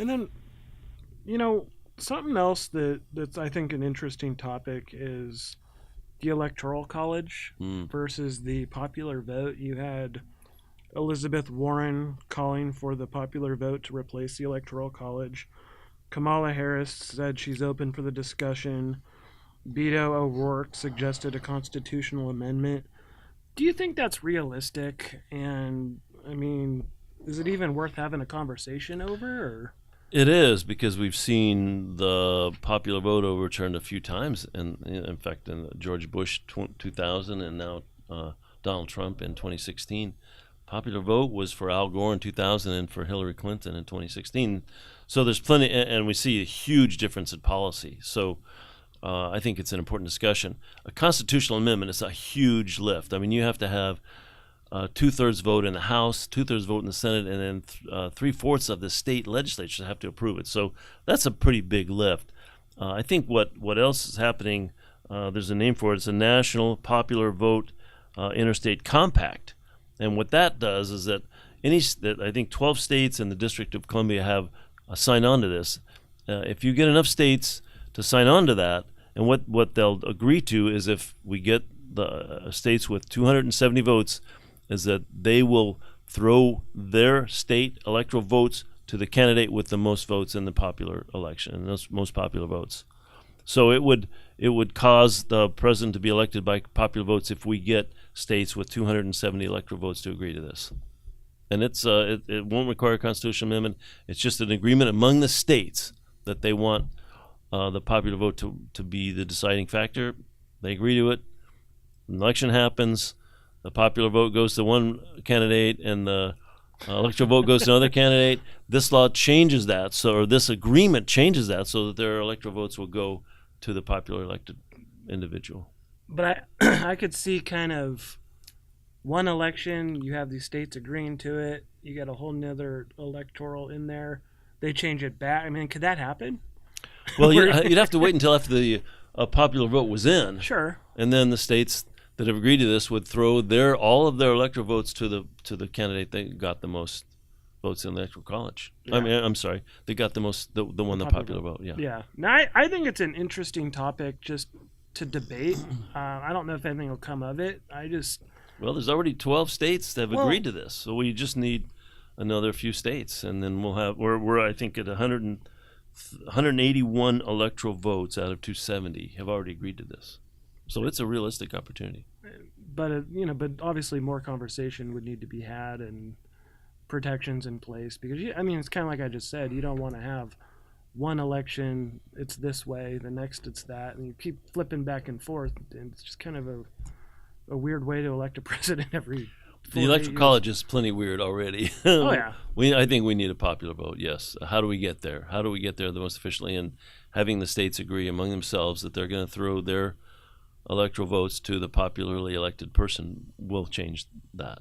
And then, you know, something else that's I think an interesting topic is the Electoral College Mm. versus the popular vote. You had Elizabeth Warren calling for the popular vote to replace the Electoral College. Kamala Harris said she's open for the discussion. Beto O'Rourke suggested a constitutional amendment. Do you think that's realistic? And I mean, is it even worth having a conversation over? Or It is because we've seen the popular vote overturned a few times, and in fact, in George Bush 2000, and now Donald Trump in 2016. Popular vote was for Al Gore in 2000 and for Hillary Clinton in 2016. So there's plenty, and we see a huge difference in policy. So I think it's an important discussion. A constitutional amendment is a huge lift. I mean, you have to have two-thirds vote in the House, two-thirds vote in the Senate, and then three-fourths of the state legislatures have to approve it. So that's a pretty big lift. I think what else is happening, there's a name for it, it's a National Popular Vote Interstate Compact. And what that does is that I think 12 states and the District of Columbia have signed on to this. If you get enough states to sign on to that, and what they'll agree to is if we get the states with 270 votes, is that they will throw their state electoral votes to the candidate with the most votes in the popular election, and those most popular votes. So it would cause the president to be elected by popular votes if we get states with 270 electoral votes to agree to this. And it won't require a constitutional amendment. It's just an agreement among the states that they want the popular vote to be the deciding factor. They agree to it. An election happens. The popular vote goes to one candidate, and the electoral vote goes to another candidate. This law changes that, or this agreement changes that, so that their electoral votes will go to the popular elected individual. but I could see kind of one election, you have these states agreeing to it. You got a whole nother electoral in there. They change it back. I mean, could that happen? Well, you'd have to wait until after the popular vote was in, Sure. and then the states that have agreed to this would throw all of their electoral votes to the candidate that got the most votes in the Electoral College. Yeah. I mean, I'm sorry, they got the most the one the popular vote. Yeah. Yeah. Now, I think it's an interesting topic just to debate. I don't know if anything will come of it. Well, there's already 12 states that have Well- agreed to this, so we just need another few states, and then we're I think at 181 electoral votes out of 270 have already agreed to this. So it's a realistic opportunity. but obviously more conversation would need to be had and protections in place because it's kind of like I just said. You don't want to have one election it's this way, the next it's that, and you keep flipping back and forth. And it's just kind of a weird way to elect a president every. The Electoral College is plenty weird already. Oh yeah. I think we need a popular vote. Yes. How do we get there? How do we get there the most efficiently? And having the states agree among themselves that they're going to throw their electoral votes to the popularly elected person will change that.